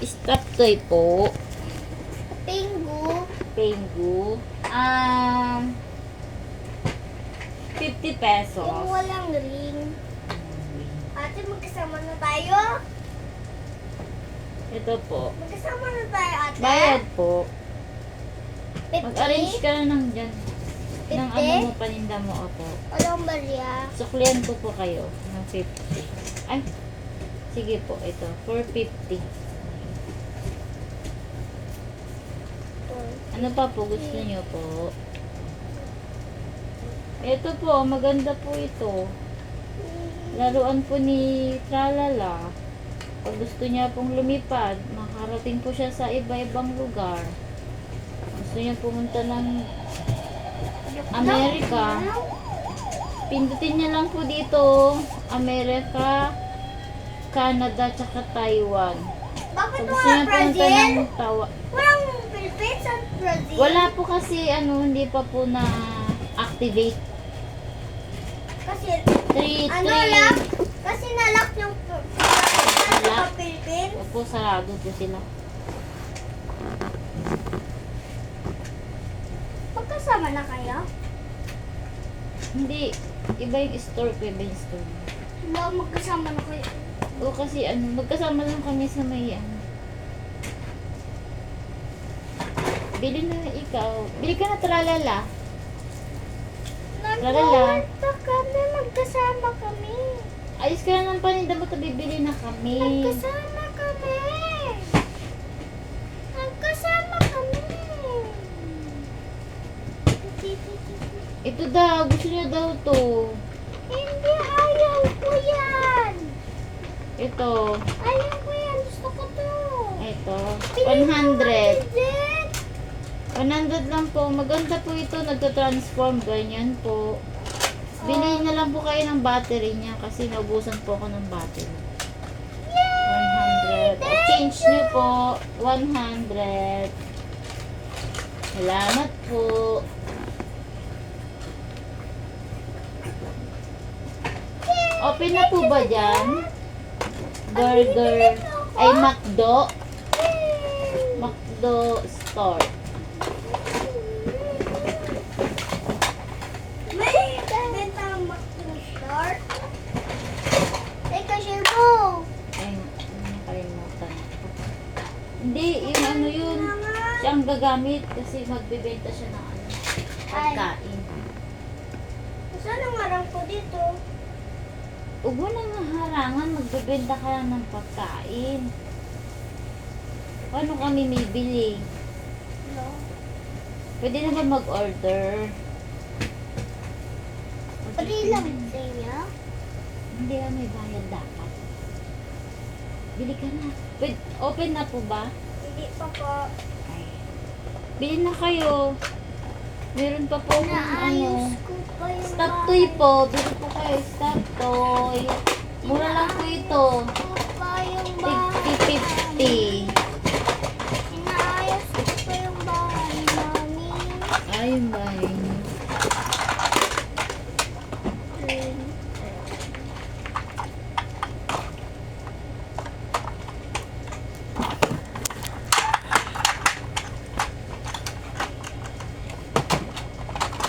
Stop toy po. Pingu. Pengu. 50 Yung pesos. walang ring. Ate, magkasama na tayo. Ito po. Magkasama na tayo, ate. Bayad po. 50? Mag-arrange ka na ng dyan. Ng 50? ano mo, paninda mo, opo. Walang barya. Suklian ko po kayo ng 50. Ay, sige po, ito. 450. Ano pa po gusto niyo po? Ito po, maganda po ito. Laruan po ni Tralala. Pag gusto niya pong lumipad, makarating po siya sa iba-ibang lugar. Gusto niya pumunta ng Amerika. Pindutin niya lang po dito, Amerika, Canada, tsaka Taiwan. Bakit Pag gusto wala niya pumunta Brazil? ng Walang Philippines at Brazil? wala po kasi hindi pa po na activate. Kasi, 3 ano lang? Kasi nalak yung sa Philippines. Opo, sarado po sila. Magkasama na kayo? Hindi, iba yung store ko, iba yung store. Ba, magkasama na kayo? O kasi magkasama lang kami sa may Bili na ikaw. Bili ka na Tralala. Nag-order kami, magkasama kami. Ayos ka na ng paninda mo, bibili na kami. Magkasama kami. Magkasama kami. Ito daw, gusto niya daw to. Hindi, ayaw ko yan. Ito. Ayaw ko yan, gusto ko to. Ito. Pili mo 100. Jen. 100 lang po. Maganda po ito. Nagta-transform. Ganyan po. Bili na lang po kayo ng battery niya kasi naubusan po ako ng battery. 100. O, change niyo po. 100. Salamat po. Open na po ba dyan? Burger. Ay, McDo. McDo store. May bentang McDonald's. Ay, cashier mo. Ay, nakalimutan ko. Hindi, yung ano yun. Siya ang gagamit kasi magbebenta siya ng pagkain. Saan ang harang ko dito? Huwag mo nang harangan, magbebenta ka lang ng pagkain. Paano kami bibili? No. Pwede na ba mag-order? Pati lang sa inyo? Hindi ka may bayad dapat. Bili ka na. Pwede, open na po ba? Hindi pa po. Ay. Bili na kayo. Meron pa po kung Naayos ko pa yung Stop toy po. Bili po kayo. Stop toy. Mura lang po ito. ko pa yung bahay. 50-50. Inaayos ko pa yung bahay, mami. Ayun ba yun?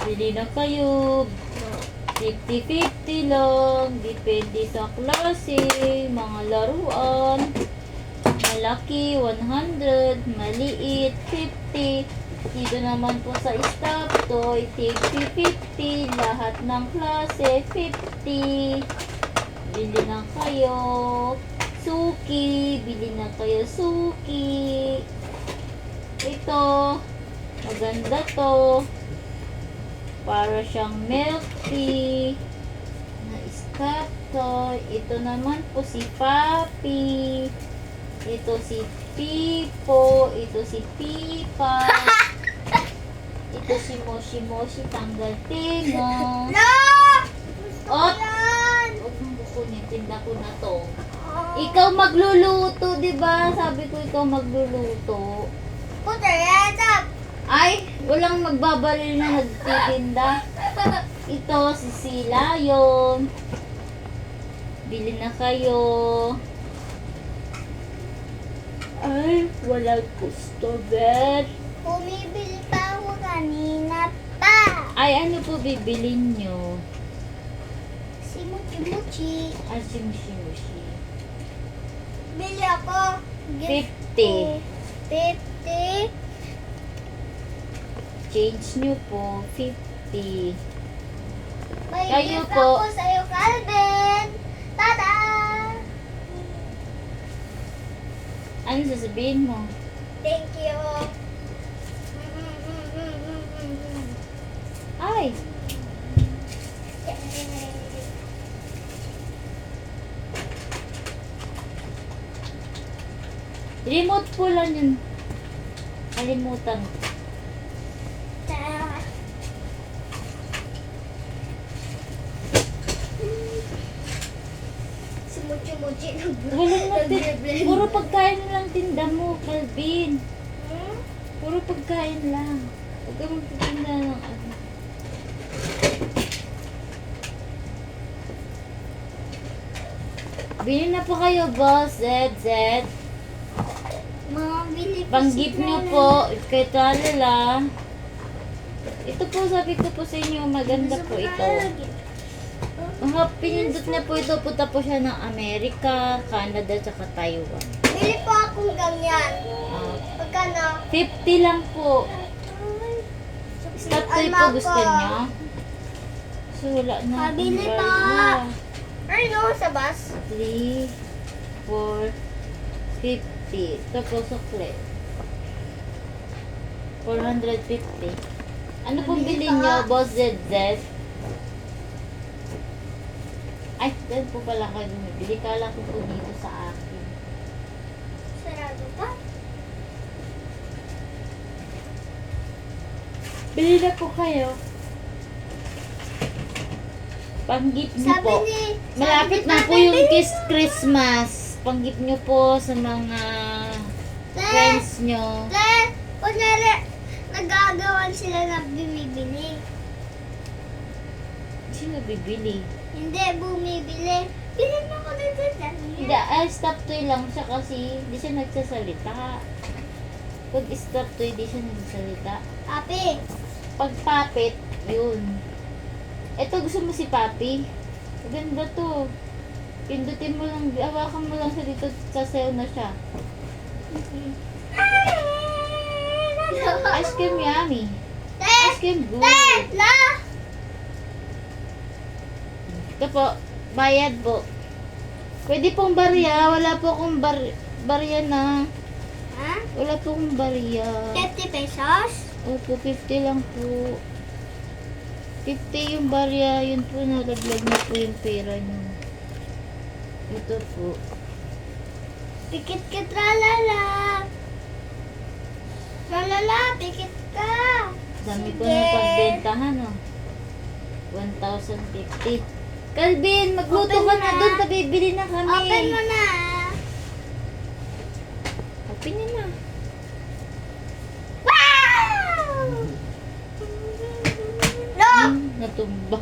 Bili na kayo. 50-50 lang. Depende sa klase. Mga laruan. Malaki, 100. Maliit, 50. Dito naman po sa stop toy, 50-50. Lahat ng klase, 50. Bili na kayo. Suki. Bili na kayo suki. Ito. Maganda to. Para siyang milk tea na stop toy. Ito naman po si Papi. Ito si Pipo. Ito si Pipa. Ito si Moshi Moshi tanggal tinga. No! Ot! Yan! Huwag mong bukunin. Tinda ko na to. Ikaw magluluto, di ba? Sabi ko ikaw magluluto. Puta yan, stop! Ay, walang magbabaril na nagtitinda. Ito, si Sila yun. Bili na kayo. Ay, walang customer. Bumibili pa ako kanina pa. Ay, ano po bibilin nyo? Si Muchi-Muchi. Ah, si Mushi. Bili ako. 50. 50. Change nyo po, 50. May Kayo gift po. ako sa'yo, Calvin. Tada! Ano sasabihin mo? Thank you. Ay, remote po lang yun. Kalimutan. Ta- Si Muchi-Muchi Walang natin. nag-blend. Puro pagkain lang tinda mo, Calvin. Hmm? Puro pagkain lang. Huwag ka magtitinda ng ano. Bili na po kayo, boss. ZZ. Mga bili ko Panggip si nyo Tralala. po. Kay Talala. Ito po, sabi ko po sa inyo, maganda po ito. Mga pinindot niya po ito, punta po siya ng Amerika, Canada, tsaka Taiwan. Bili po akong ganyan. Ah, Pagkano? 50 lang po. Stop toy po gusto niyo? So, wala na. Pabili akong pa. barya. Ano sa bus? 3, 4, 50. Ito po sukle. 450. Ano pong Pabili bilhin pa. niyo, Boss ZZ? Ay, dahil po pala kayo bumibili. Kala ko po dito sa akin. Sarado pa? Bili na po kayo. Panggip niyo Sabi po. ni... Malapit sabi ni na po Tatay yung Bill. Kiss Christmas. Panggip niyo po sa mga friends niyo. Kunyari, nagagawan sila na bumibili. Sino bibili? Hindi, bumibili. Bilhin mo ko dito dyan. Hindi, stop toy lang siya kasi hindi siya nagsasalita. Pag stop toy, hindi siya nagsasalita. Papi, Pag puppet, yun. Ito, gusto mo si Papi? Maganda to. Pindutin mo lang, hawakan mo lang siya dito, sasayaw na siya. Ice cream yummy. Ice cream good. La! Ito po, bayad po. Pwede pong barya, wala po akong barya na. Ha? Wala po akong barya. 50 pesos? Opo, 50 lang po. 50 yung barya, yun po, nalaglag na po yung pera niyo. Ito po. Pikit ka, tralala. Tralala, pikit ka. Dami ko Sige. na pagbentahan, oh. 1,050. Calvin, magluto Open ka mo na na. doon, tabibili na kami. Open mo na. Open niyo na. Wow! No! Natumba.